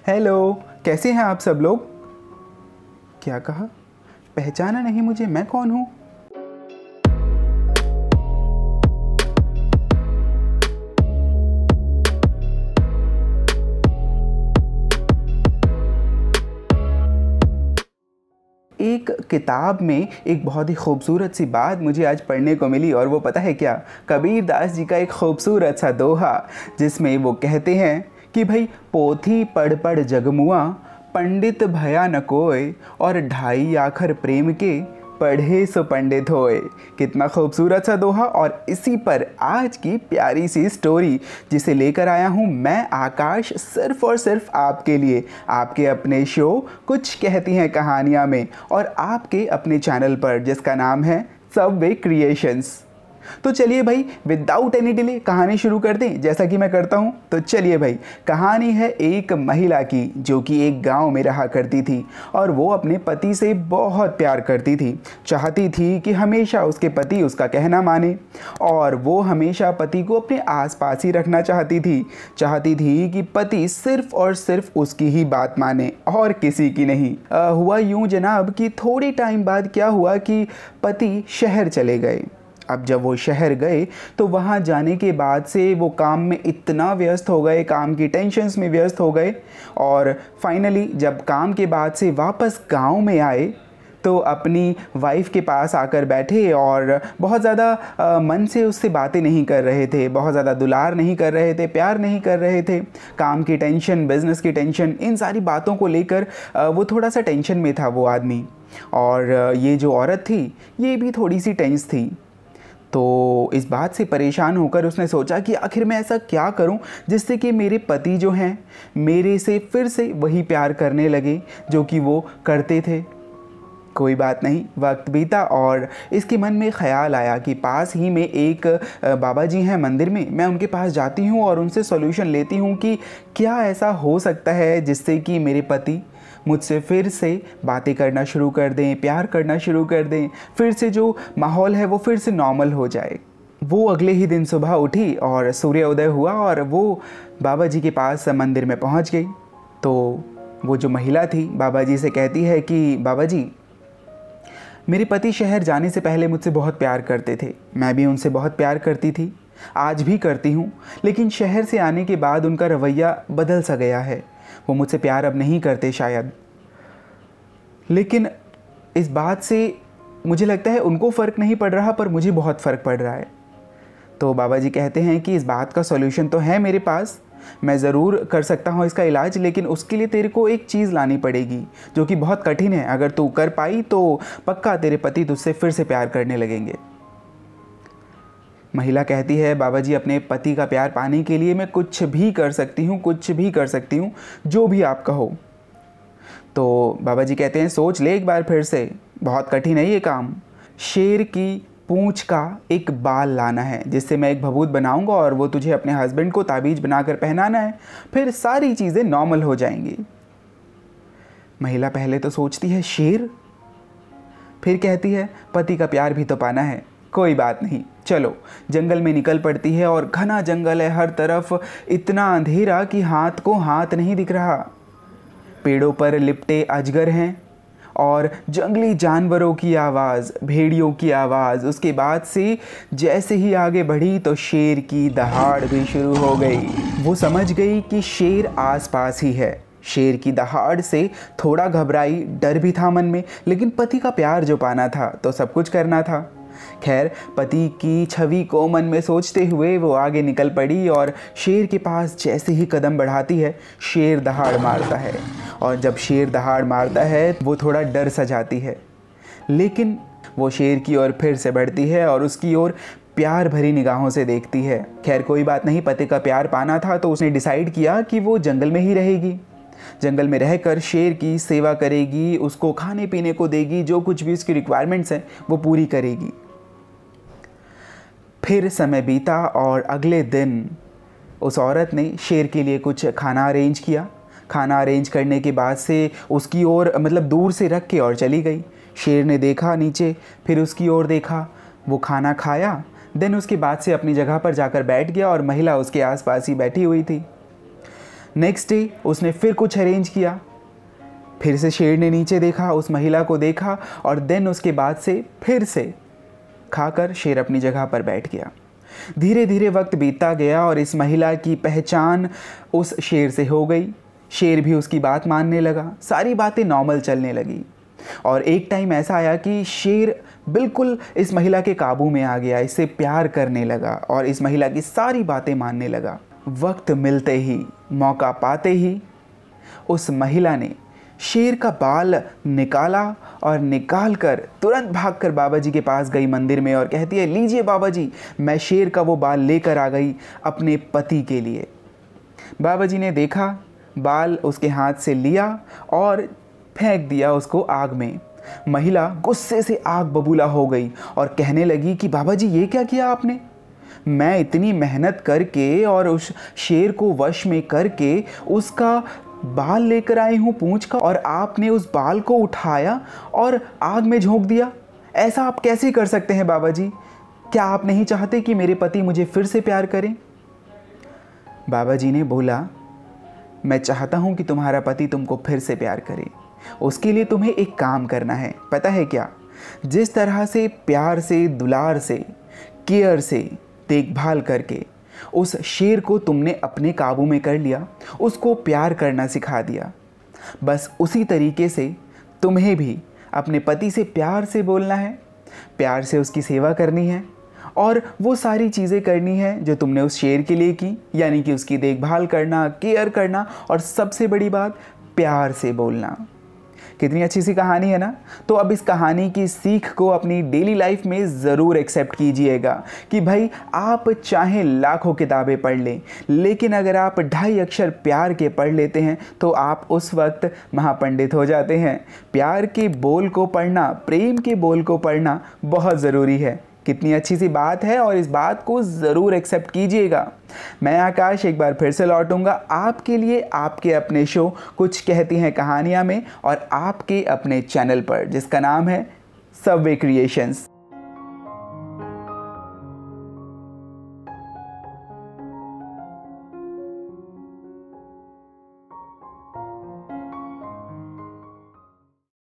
Hello, कैसे हैं आप सब लोग? क्या कहा? पहचाना नहीं मुझे? मैं कौन हूँ? एक किताब में एक बहुत ही खूबसूरत सी बात मुझे आज पढ़ने को मिली, और वो पता है क्या? कबीर दास जी का एक खूबसूरत सा दोहा, जिसमें वो कहते हैं कि भाई पोथी पढ़ पढ़ जगमुआ, पंडित भया न कोय, और ढाई आखर प्रेम के, पढ़े सो पंडित होए। कितना खूबसूरत सा दोहा। और इसी पर आज की प्यारी सी स्टोरी जिसे लेकर आया हूँ मैं आकाश, सिर्फ और सिर्फ आपके लिए, आपके अपने शो कुछ कहती हैं कहानियाँ में, और आपके अपने चैनल पर जिसका नाम है सबवे क्रिएशंस। तो चलिए भाई, विदाउट एनी डिले कहानी शुरू कर दें, जैसा कि मैं करता हूं। तो चलिए भाई, कहानी है एक महिला की जो कि एक गांव में रहा करती थी, और वो अपने पति से बहुत प्यार करती थी। चाहती थी कि हमेशा उसके पति उसका कहना माने, और वो हमेशा पति को अपने आसपास ही रखना चाहती थी। चाहती थी कि पति सिर्फ और सिर्फ उसकी ही बात माने और किसी की नहीं। हुआ यूं जनाब कि थोड़ी टाइम बाद क्या हुआ कि पति शहर चले गए। अब जब वो शहर गए तो वहाँ जाने के बाद से वो काम में इतना व्यस्त हो गए, काम की टेंशन्स में व्यस्त हो गए, और फाइनली जब काम के बाद से वापस गांव में आए तो अपनी वाइफ के पास आकर बैठे, और बहुत ज़्यादा मन से उससे बातें नहीं कर रहे थे, बहुत ज़्यादा दुलार नहीं कर रहे थे, प्यार नहीं कर रहे थे। काम की टेंशन, बिज़नेस की टेंशन, इन सारी बातों को लेकर वो थोड़ा सा टेंशन में था वो आदमी। और ये जो औरत थी ये भी थोड़ी सी टेंस थी। तो इस बात से परेशान होकर उसने सोचा कि आखिर मैं ऐसा क्या करूं जिससे कि मेरे पति जो हैं मेरे से फिर से वही प्यार करने लगे जो कि वो करते थे। कोई बात नहीं, वक्त बीता और इसके मन में ख़्याल आया कि पास ही में एक बाबा जी हैं मंदिर में, मैं उनके पास जाती हूँ और उनसे सॉल्यूशन लेती हूँ कि क्या ऐसा हो सकता है जिससे कि मेरे पति मुझसे फिर से बातें करना शुरू कर दें, प्यार करना शुरू कर दें, फिर से जो माहौल है वो फिर से नॉर्मल हो जाए। वो अगले ही दिन सुबह उठी और सूर्योदय हुआ और वो बाबा जी के पास मंदिर में पहुंच गई। तो वो जो महिला थी बाबा जी से कहती है कि बाबा जी, मेरे पति शहर जाने से पहले मुझसे बहुत प्यार करते थे, मैं भी उनसे बहुत प्यार करती थी, आज भी करती हूँ, लेकिन शहर से आने के बाद उनका रवैया बदल सा गया है। वो मुझसे प्यार अब नहीं करते शायद, लेकिन इस बात से मुझे लगता है उनको फ़र्क नहीं पड़ रहा, पर मुझे बहुत फ़र्क पड़ रहा है। तो बाबा जी कहते हैं कि इस बात का सॉल्यूशन तो है मेरे पास, मैं ज़रूर कर सकता हूँ इसका इलाज, लेकिन उसके लिए तेरे को एक चीज़ लानी पड़ेगी जो कि बहुत कठिन है। अगर तू कर पाई तो पक्का तेरे पति तुझसे फिर से प्यार करने लगेंगे। महिला कहती है, बाबा जी, अपने पति का प्यार पाने के लिए मैं कुछ भी कर सकती हूँ, कुछ भी कर सकती हूँ, जो भी आप कहो। तो बाबा जी कहते हैं, सोच ले एक बार फिर से, बहुत कठिन है ये काम। शेर की पूंछ का एक बाल लाना है जिससे मैं एक भभूत बनाऊंगा और वो तुझे अपने हस्बैंड को ताबीज़ बनाकर पहनाना है, फिर सारी चीज़ें नॉर्मल हो जाएंगी। महिला पहले तो सोचती है शेर, फिर कहती है पति का प्यार भी तो पाना है, कोई बात नहीं, चलो। जंगल में निकल पड़ती है और घना जंगल है, हर तरफ इतना अंधेरा कि हाथ को हाथ नहीं दिख रहा। पेड़ों पर लिपटे अजगर हैं और जंगली जानवरों की आवाज़, भेड़ियों की आवाज़। उसके बाद से जैसे ही आगे बढ़ी तो शेर की दहाड़ भी शुरू हो गई। वो समझ गई कि शेर आसपास ही है। शेर की दहाड़ से थोड़ा घबराई, डर भी था मन में, लेकिन पति का प्यार जो पाना था तो सब कुछ करना था। खैर, पति की छवि को मन में सोचते हुए वो आगे निकल पड़ी और शेर के पास जैसे ही कदम बढ़ाती है, शेर दहाड़ मारता है। और जब शेर दहाड़ मारता है वो थोड़ा डर सा जाती है, लेकिन वो शेर की ओर फिर से बढ़ती है और उसकी ओर प्यार भरी निगाहों से देखती है। खैर, कोई बात नहीं, पति का प्यार पाना था तो उसने डिसाइड किया कि वो जंगल में ही रहेगी। जंगल में रहकर शेर की सेवा करेगी, उसको खाने पीने को देगी, जो कुछ भी उसकी रिक्वायरमेंट्स हैं वो पूरी करेगी। फिर समय बीता और अगले दिन उस औरत ने शेर के लिए कुछ खाना अरेंज किया। खाना अरेंज करने के बाद से उसकी ओर दूर से रख के और चली गई। शेर ने देखा नीचे, फिर उसकी ओर देखा, वो खाना खाया, देन उसके बाद से अपनी जगह पर जाकर बैठ गया और महिला उसके आसपास ही बैठी हुई थी। नेक्स्ट डे उसने फिर कुछ अरेंज किया। फिर से शेर ने नीचे देखा, उस महिला को देखा और देन उसके बाद से फिर से खाकर शेर अपनी जगह पर बैठ गया। धीरे धीरे वक्त बीतता गया और इस महिला की पहचान उस शेर से हो गई। शेर भी उसकी बात मानने लगा, सारी बातें नॉर्मल चलने लगी। और एक टाइम ऐसा आया कि शेर बिल्कुल इस महिला के काबू में आ गया, इससे प्यार करने लगा और इस महिला की सारी बातें मानने लगा। वक्त मिलते ही, मौका पाते ही उस महिला ने शेर का बाल निकाला और निकाल कर तुरंत भागकर बाबा जी के पास गई मंदिर में और कहती है, लीजिए बाबा जी, मैं शेर का वो बाल लेकर आ गई अपने पति के लिए। बाबा जी ने देखा, बाल उसके हाथ से लिया और फेंक दिया उसको आग में। महिला गुस्से से आग बबूला हो गई और कहने लगी कि बाबा जी ये क्या किया आपने? मैं इतनी मेहनत करके और उस शेर को वश में करके उसका बाल लेकर आई हूँ पूंछ का, और आपने उस बाल को उठाया और आग में झोंक दिया। ऐसा आप कैसे कर सकते हैं बाबा जी? क्या आप नहीं चाहते कि मेरे पति मुझे फिर से प्यार करें? बाबा जी ने बोला, मैं चाहता हूँ कि तुम्हारा पति तुमको फिर से प्यार करे। उसके लिए तुम्हें एक काम करना है, पता है क्या? जिस तरह से प्यार से, दुलार से, केयर से देखभाल करके उस शेर को तुमने अपने काबू में कर लिया, उसको प्यार करना सिखा दिया, बस उसी तरीके से तुम्हें भी अपने पति से प्यार से बोलना है, प्यार से उसकी सेवा करनी है और वो सारी चीज़ें करनी है जो तुमने उस शेर के लिए की, यानी कि उसकी देखभाल करना, केयर करना और सबसे बड़ी बात प्यार से बोलना। कितनी अच्छी सी कहानी है ना? तो अब इस कहानी की सीख को अपनी डेली लाइफ में ज़रूर एक्सेप्ट कीजिएगा कि भाई आप चाहे लाखों किताबें पढ़ लें, लेकिन अगर आप 2.5 अक्षर प्यार के पढ़ लेते हैं तो आप उस वक्त महापंडित हो जाते हैं। प्यार के बोल को पढ़ना, प्रेम के बोल को पढ़ना बहुत ज़रूरी है। कितनी अच्छी सी बात है और इस बात को ज़रूर एक्सेप्ट कीजिएगा। मैं आकाश एक बार फिर से लौटूंगा आपके लिए, आपके अपने शो कुछ कहती हैं कहानियाँ में और आपके अपने चैनल पर जिसका नाम है सबवे क्रिएशंस।